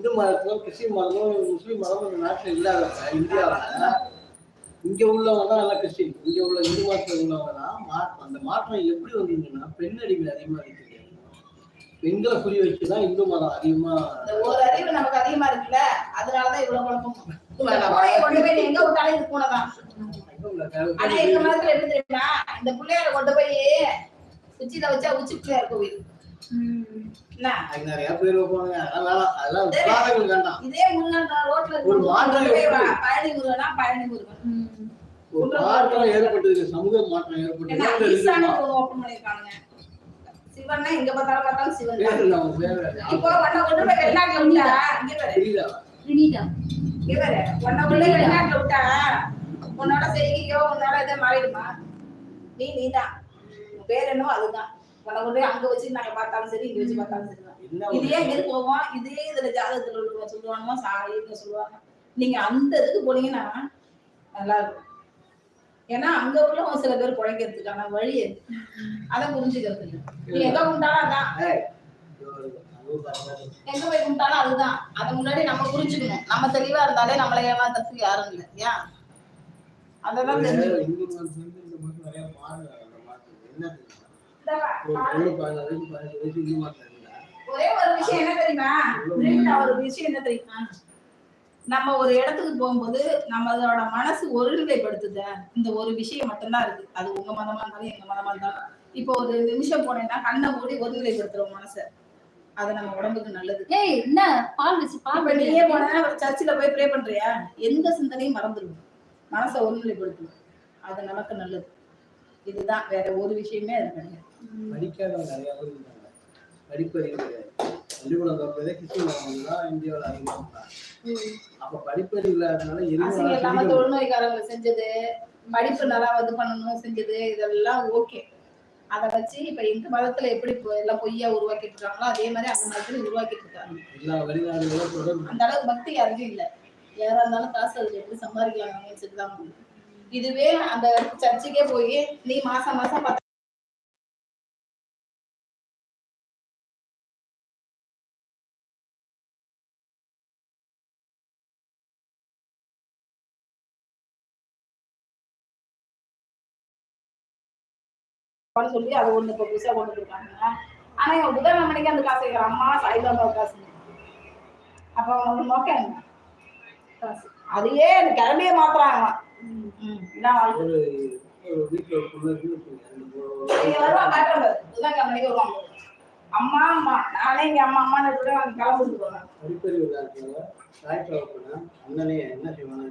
Hindu மதத்தும் Christian மதமும் முஸ்லீம் மதமும் இந்த நாட்டில் இல்லாதப்ப இந்தியாவில் இங்க உள்ளவங்க தான் நல்லா கிறிஸ்டின், இங்க உள்ள இந்து மதத்தில் உள்ளவங்க தான் அந்த மாற்றம் எப்படி வந்தீங்கன்னா பெண் அடிமை அதிகமா இருக்கு. பெண்களை புரிய வச்சுதான் இந்து மதம் அதிகமா ஒரு அறிவு நமக்கு அதிகமா இருக்குல்ல, அதனாலதான் இவ்வளவு குழப்பம். கொண்டு போய் எங்க விட்டாலும் இது பூனைதான். ஆனா எங்க மதத்துல எப்படி தெரியுமா, இந்த பிள்ளையார கொண்டு போய் உச்சியில வச்சா உச்சி பிள்ளையார் கோவில் நிறைய பேர் வைப்பாங்க. அதெல்லாம் இதே முன்னாள் ரோட்ல பழனி முருகனா பழனி முருகன் ஒரு மாற்றம் ஏற்பட்டது, சமூக மாற்றம் ஏற்பட்டது. சிவன்னா எங்க பார்த்தாலும் சிவன். இப்போ உன்னை கொண்டு போய் வெளிநாட்டுல விட்டா இங்க பாரு, உன்னை கொண்டு வெளிநாட்டுல விட்டா உன்னோட செய்தியோ உன்னால இதை மாறிடுமா? நீதான் பேர் என்னவோ அதுதான். உன்னை கொண்டு அங்க வச்சு நாங்க பார்த்தாலும் சரி, இங்க வச்சு பார்த்தாலும் சரிதான். இதே எங்க போவோம், இதே இதுல ஜாதகத்துல சொல்லுவாங்க, சாயின்னு சொல்லுவாங்க. நீங்க அந்த இதுக்கு போனீங்கன்னா நல்லா இருக்கும். ஏன்னா அங்க உள்ள சில பேர் குழைக்கிறதுக்கான வழி அதை புரிஞ்சுக்கிறது இல்லை. நீ எங்க கும்பிட்டாலும் அதான், எங்க போய் கும்பிட்டாலும் அதுதான். அதை முன்னாடி நம்ம புரிஞ்சுக்கணும். நம்ம தெளிவா இருந்தாலே நம்மளை ஏமாத்துறதுக்கு யாரும் இல்லை. ஏன் அததான் ஒரே ஒரு விஷயம் என்ன தெரியுமா, ஒரு விஷயம் என்ன தெரியுமா, நம்ம ஒரு இடத்துக்கு போகும்போது நம்மளோட மனசு ஒருநிலைப்படுத்துத இந்த ஒரு விஷயம் மட்டும்தான் இருக்கு. அது உங்க மதமா இருந்தாலும் எங்க மதமா இருந்தாலும். இப்போ ஒரு நிமிஷம் போனேன்னா கண்ணை மூடி ஒருநிலைப்படுத்துறோம் மனசை. அது நம்ம உடம்புக்கு நல்லது. என்ன பால் வச்சு பால் நீயே போனா சர்ச்சில் போய் ப்ரே பண்றியா, எந்த சிந்தனையும் மறந்துடும். மனசை ஒருநிலைப்படுத்தும், அது நமக்கு நல்லது. இதுதான், வேற ஒரு விஷயமே அது கிடையாது. படிக்காதவங்க நிறைய பேர் இருக்காங்க, படிப்பறிவு கிடையாது. பள்ளிக்கூடம் தோற்றதே கிறிஸ்டின் தான் இந்தியாவில் அதிகமாக. அப்ப படிப்பறிவு இல்லாதனால தொழுநோய்க்காரங்களை செஞ்சது, படிப்பு நல்லா இது பண்ணணும் செஞ்சது, இதெல்லாம் ஓகே. அதை வச்சு இப்ப எங்க மதத்துல எப்படி எல்லாம் பொய்யா உருவாக்கிட்டு இருக்காங்களோ அதே மாதிரி அந்த மதத்துல உருவாக்கிட்டு இருக்காங்க. எல்லா வெளிநாடுகளும் அந்த அளவுக்கு பக்தி யாருக்கும் இல்லை. யாரா இருந்தாலும் காசு அதுல எப்படி சம்பாதிக்கலாம் சொல்லிதான். இதுவே அந்த சர்ச்சுக்கே போய் நீ மாசம் மாசம் சொல்லி அது ஒண்ணு இப்ப புதுசா கொண்டு போயிருக்காங்க. ஆனா இவன் புதன் மணிக்கு அந்த காசு வைக்கிற அம்மா சாய்பாபா காசு. அப்ப அவனோட நோக்கம் என்ன? காசு. அதையே கிளம்பியே மாத்துறாங்க. அம்மா அம்மா நானே இங்க அம்மா அம்மான்னு கிளம்பிட்டு போறேன். படிப்பறிவு அண்ணனே என்ன செய்வாங்க